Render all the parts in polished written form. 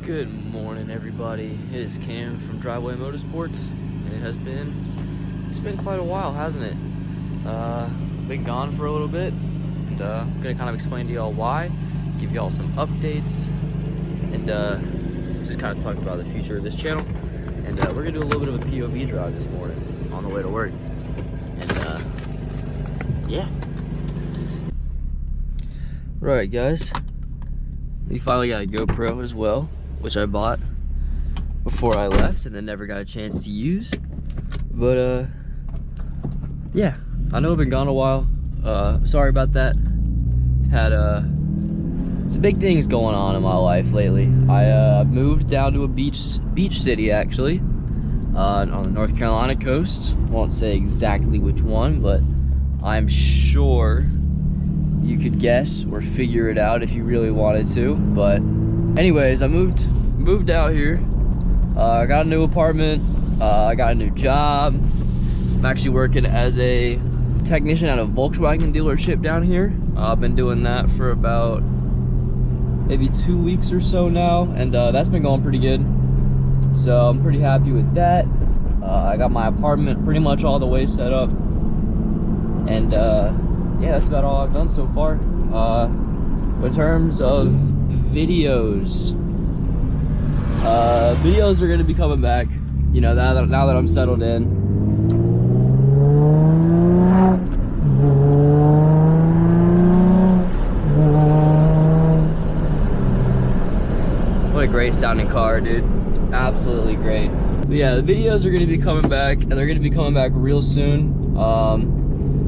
Good morning, everybody. It is Cam from Driveway Motorsports, and it's been quite a while, hasn't it? Been gone for a little bit, and I'm gonna kind of explain to y'all why, give y'all some updates, and just kind of talk about the future of this channel. And we're gonna do a little bit of a POV drive this morning on the way to work, and yeah. Right, guys. We finally got a GoPro as well, which I bought before I left and then never got a chance to use. But yeah, I know I've been gone a while. Sorry about that. Had some big things going on in my life lately. I moved down to a beach city, actually, on the North Carolina coast. Won't say exactly which one, but I'm sure you could guess or figure it out if you really wanted to. But anyways, I moved out here. I got a new apartment. I got a new job. I'm actually working as a technician at a Volkswagen dealership down here. I've been doing that for about maybe 2 weeks or so now, and that's been going pretty good. So I'm pretty happy with that. I got my apartment pretty much all the way set up, and yeah, that's about all I've done so far. In terms of videos, videos are going to be coming back, you know, now that I'm settled in. What a great sounding car, dude. Absolutely great. But yeah, the videos are going to be coming back, and they're going to be coming back real soon.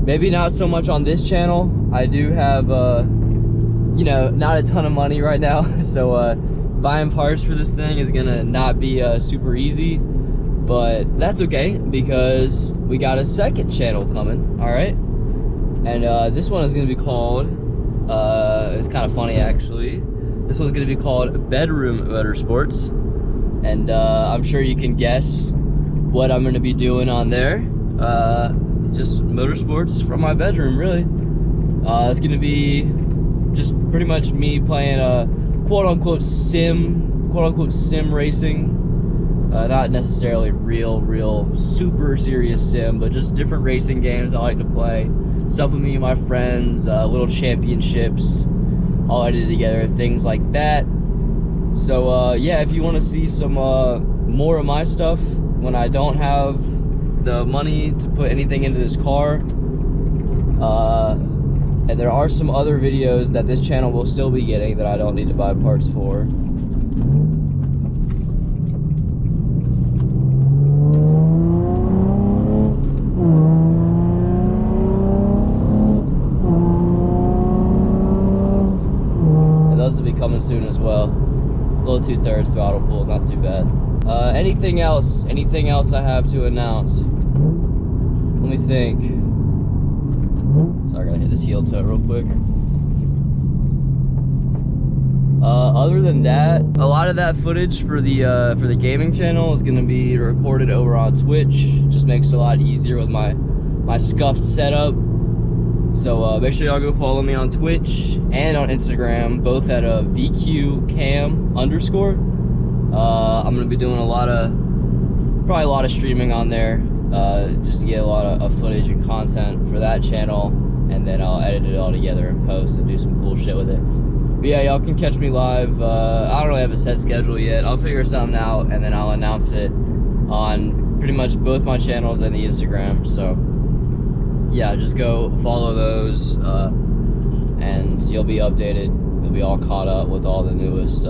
Maybe not so much on this channel. I do have, you know, not a ton of money right now, so buying parts for this thing is gonna not be super easy, but that's okay because we got a second channel coming, all right? And this one is gonna be called, it's kind of funny actually, this one's gonna be called Bedroom Motorsports, and I'm sure you can guess what I'm gonna be doing on there. Just motorsports from my bedroom, really. It's gonna be just pretty much me playing a quote-unquote sim racing. Not necessarily real super serious sim, but just different racing games I like to play. Stuff with me and my friends, little championships, all edited together, things like that. So yeah, if you want to see some more of my stuff when I don't have the money to put anything into this car, and there are some other videos that this channel will still be getting that I don't need to buy parts for. And those will be coming soon as well. A little 2/3 throttle pull, not too bad. Anything else I have to announce? Let me think. Sorry, I gotta hit this heel toe real quick. Other than that, a lot of that footage for the gaming channel is gonna be recorded over on Twitch. Just makes it a lot easier with my scuffed setup. So make sure y'all go follow me on Twitch and on Instagram, both at VQCam_. I'm gonna be doing probably a lot of streaming on there, just to get a lot of footage and content for that channel, and then I'll edit it all together and post and do some cool shit with it. But yeah, y'all can catch me live. I don't really have a set schedule yet. I'll figure something out, and then I'll announce it on pretty much both my channels and the Instagram. So yeah, just go follow those, and you'll be updated. You'll be all caught up with all the newest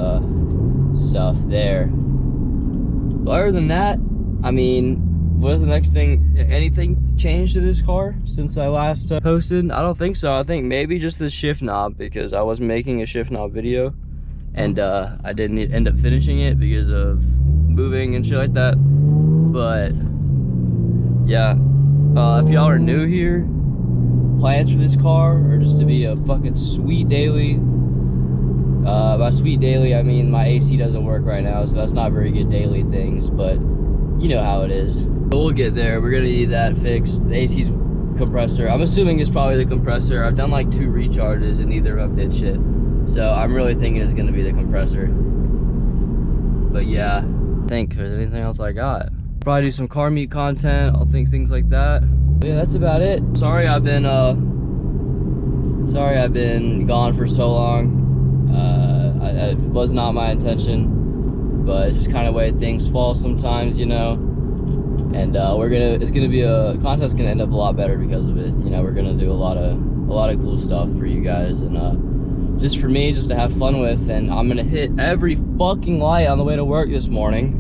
stuff there. But other than that, I mean, what is the next thing? Anything changed to this car since I last posted? I don't think so. I think maybe just the shift knob, because I was making a shift knob video and I didn't end up finishing it because of moving and shit like that. But yeah, if y'all are new here, plans for this car are just to be a fucking sweet daily. By sweet daily, I mean my AC doesn't work right now, so that's not very good daily things, but you know how it is. But we'll get there. We're gonna need that fixed. The AC's compressor, I'm assuming it's probably the compressor. I've done like 2 recharges and neither of them did shit. So I'm really thinking it's gonna be the compressor. But yeah, I think there's anything else I got. Probably do some car meet content, I'll think things like that. But yeah, that's about it. Sorry I've been gone for so long. It was not my intention, but it's just kind of way things fall sometimes, you know. And content's gonna end up a lot better because of it. You know, we're gonna do a lot of cool stuff for you guys, and just for me, just to have fun with. And I'm gonna hit every fucking light on the way to work this morning.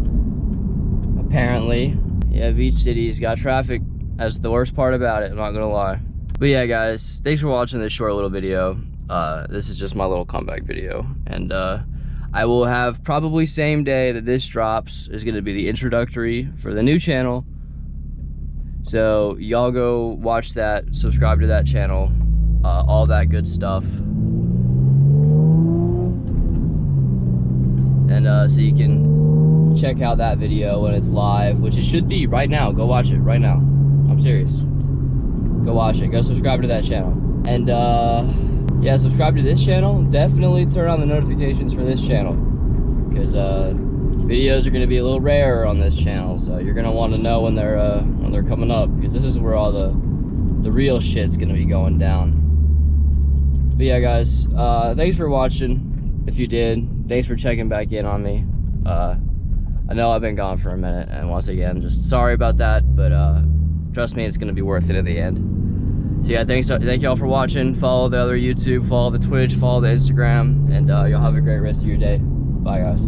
Apparently, yeah, Beach City's got traffic. That's the worst part about it, I'm not gonna lie. But yeah, guys, thanks for watching this short little video. This is just my little comeback video, and I will have probably same day that this drops is gonna be the introductory for the new channel. So y'all go watch that, subscribe to that channel, all that good stuff. And so you can check out that video when it's live, which it should be right now. Go watch it right now. I'm serious. Go watch it. Go subscribe to that channel. And yeah, subscribe to this channel. Definitely turn on the notifications for this channel, because videos are going to be a little rarer on this channel. So you're going to want to know when they're coming up, because this is where all the real shit's going to be going down. But yeah, guys, thanks for watching. If you did, thanks for checking back in on me. I know I've been gone for a minute, and once again, just sorry about that, but trust me, it's going to be worth it in the end. So yeah, thank y'all for watching. Follow the other YouTube, follow the Twitch, follow the Instagram, and y'all have a great rest of your day. Bye, guys.